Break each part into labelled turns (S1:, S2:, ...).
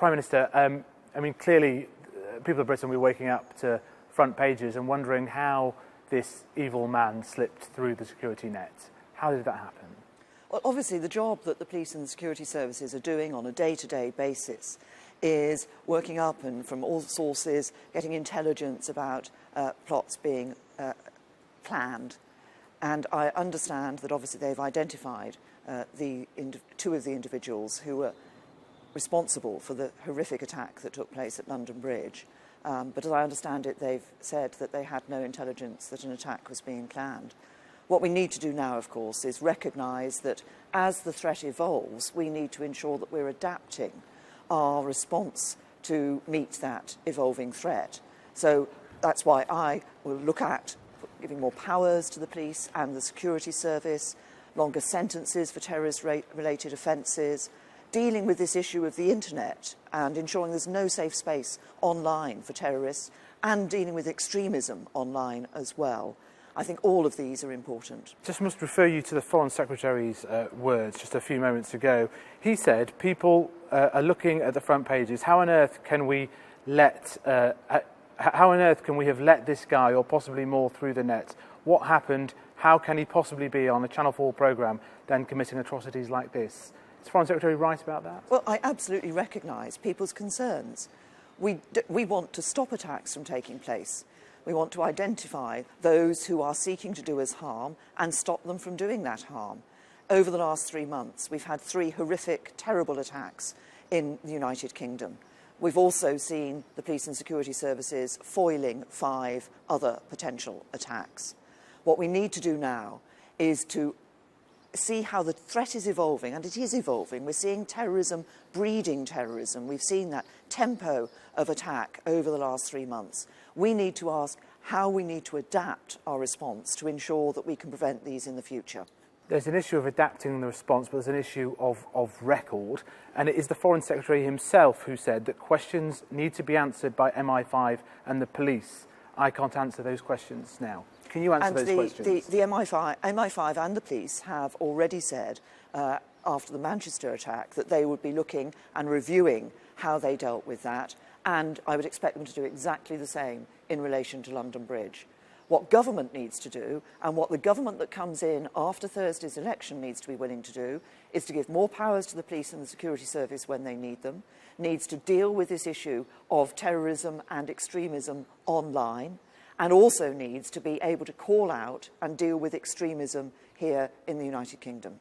S1: Prime Minister, I mean, clearly people of Britain will be waking up to front pages and wondering how this evil man slipped through the security net. How did that happen?
S2: Well, obviously the job that the police and the security services are doing on a day-to-day basis is working up and from all sources getting intelligence about plots being planned. And I understand that obviously they've identified two of the individuals who were responsible for the horrific attack that took place at London Bridge. But as I understand it, they've said that they had no intelligence that an attack was being planned. What we need to do now, of course, is recognise that as the threat evolves, we need to ensure that we're adapting our response to meet that evolving threat. So that's why I will look at giving more powers to the police and the security service, longer sentences for terrorist-related offences, dealing with this issue of the internet and ensuring there's no safe space online for terrorists, and dealing with extremism online as well. I think all of these are important.
S1: Just must refer you to the Foreign Secretary's words just a few moments ago. He said people are looking at the front pages. How on earth can we have let this guy or possibly more through the net? What happened? How can he possibly be on a Channel 4 programme then committing atrocities like this? Is the Foreign Secretary right about that?
S2: Well, I absolutely recognise people's concerns. We want to stop attacks from taking place. We want to identify those who are seeking to do us harm and stop them from doing that harm. Over the last 3 months, we've had 3 horrific, terrible attacks in the United Kingdom. We've also seen the police and security services foiling 5 other potential attacks. What we need to do now is to see how the threat is evolving, and it is evolving. We're seeing terrorism breeding terrorism. We've seen that tempo of attack over the last 3 months. We need to ask how we need to adapt our response to ensure that we can prevent these in the future.
S1: There's an issue of adapting the response, but there's an issue of record. And it is the Foreign Secretary himself who said that questions need to be answered by MI5 and the police. I can't answer those questions now. Can you answer those questions?
S2: The MI5 and the police have already said, after the Manchester attack, that they would be looking and reviewing how they dealt with that. And I would expect them to do exactly the same in relation to London Bridge. What government needs to do, and what the government that comes in after Thursday's election needs to be willing to do, is to give more powers to the police and the security service when they need them, needs to deal with this issue of terrorism and extremism online, and also needs to be able to call out and deal with extremism here in the United Kingdom.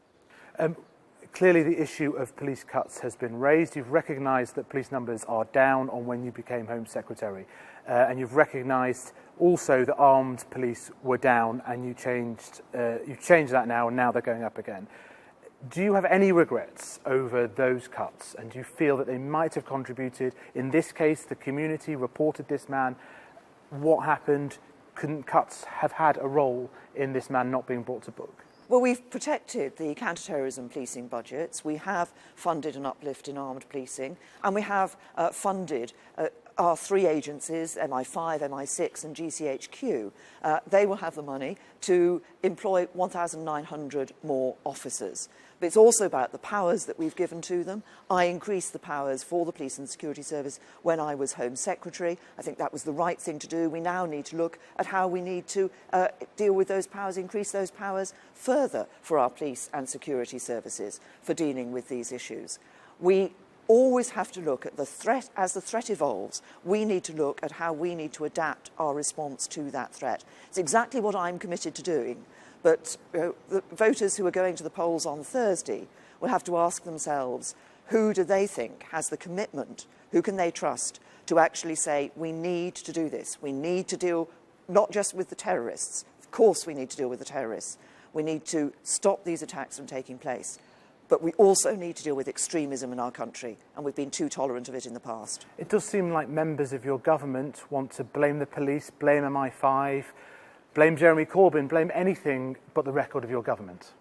S1: Clearly the issue of police cuts has been raised. You've recognised that police numbers are down on when you became Home Secretary. And you've recognised also that armed police were down, and you've changed that now, and now they're going up again. Do you have any regrets over those cuts? And do you feel that they might have contributed? In this case, the community reported this man. What happened? Couldn't cuts have had a role in this man not being brought to book?
S2: Well, we've protected the counter-terrorism policing budgets. We have funded an uplift in armed policing, and we have funded our 3 agencies, MI5, MI6 and GCHQ. They will have the money to employ 1,900 more officers. But it's also about the powers that we've given to them. I increased the powers for the Police and Security Service when I was Home Secretary. I think that was the right thing to do. We now need to look at how we need to deal with those powers, increase those powers further for our police and security services for dealing with these issues. We always have to look at the threat. As the threat evolves, we need to look at how we need to adapt our response to that threat. It's exactly what I'm committed to doing. But the voters who are going to the polls on Thursday will have to ask themselves, who do they think has the commitment, who can they trust to actually say, we need to do this. We need to deal not just with the terrorists. Of course we need to deal with the terrorists. We need to stop these attacks from taking place. But we also need to deal with extremism in our country, and we've been too tolerant of it in the past.
S1: It does seem like members of your government want to blame the police, blame MI5, blame Jeremy Corbyn, blame anything but the record of your government.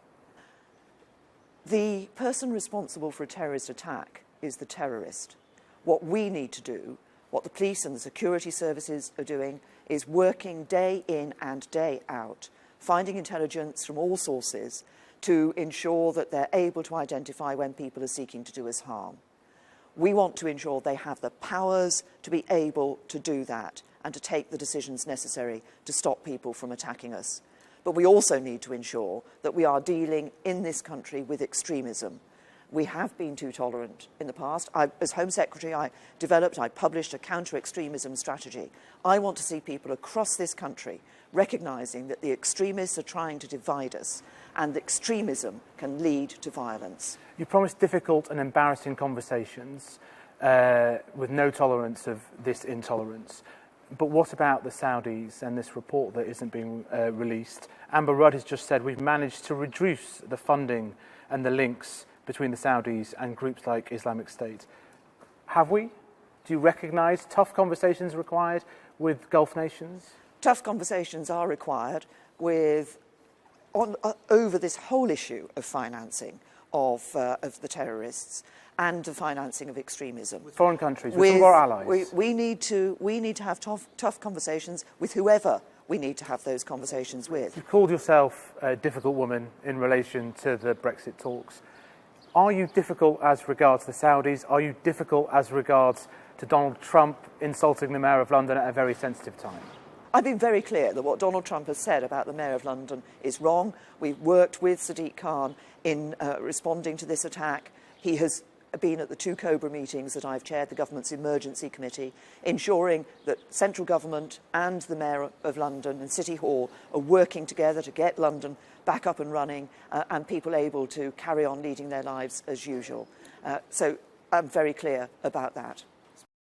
S2: The person responsible for a terrorist attack is the terrorist. What we need to do, what the police and the security services are doing, is working day in and day out, finding intelligence from all sources to ensure that they're able to identify when people are seeking to do us harm. We want to ensure they have the powers to be able to do that and to take the decisions necessary to stop people from attacking us. But we also need to ensure that we are dealing in this country with extremism. We have been too tolerant in the past. As Home Secretary, I published a counter-extremism strategy. I want to see people across this country recognising that the extremists are trying to divide us and that extremism can lead to violence.
S1: You promised difficult and embarrassing conversations with no tolerance of this intolerance. But what about the Saudis and this report that isn't being released? Amber Rudd has just said we've managed to reduce the funding and the links between the Saudis and groups like Islamic State. Have we? Do you recognise tough conversations required with Gulf nations?
S2: Tough conversations are required over this whole issue of financing of the terrorists and the financing of extremism.
S1: With foreign countries, with some of our allies.
S2: We need to have tough conversations with whoever we need to have those conversations with.
S1: You called yourself a difficult woman in relation to the Brexit talks. Are you difficult as regards the Saudis? Are you difficult as regards to Donald Trump insulting the Mayor of London at a very sensitive time?
S2: I've been very clear that what Donald Trump has said about the Mayor of London is wrong. We've worked with Sadiq Khan in responding to this attack. He has been at the 2 COBRA meetings that I've chaired, the government's emergency committee, ensuring that central government and the Mayor of London and City Hall are working together to get London back up and running and people able to carry on leading their lives as usual. So I'm very clear about that.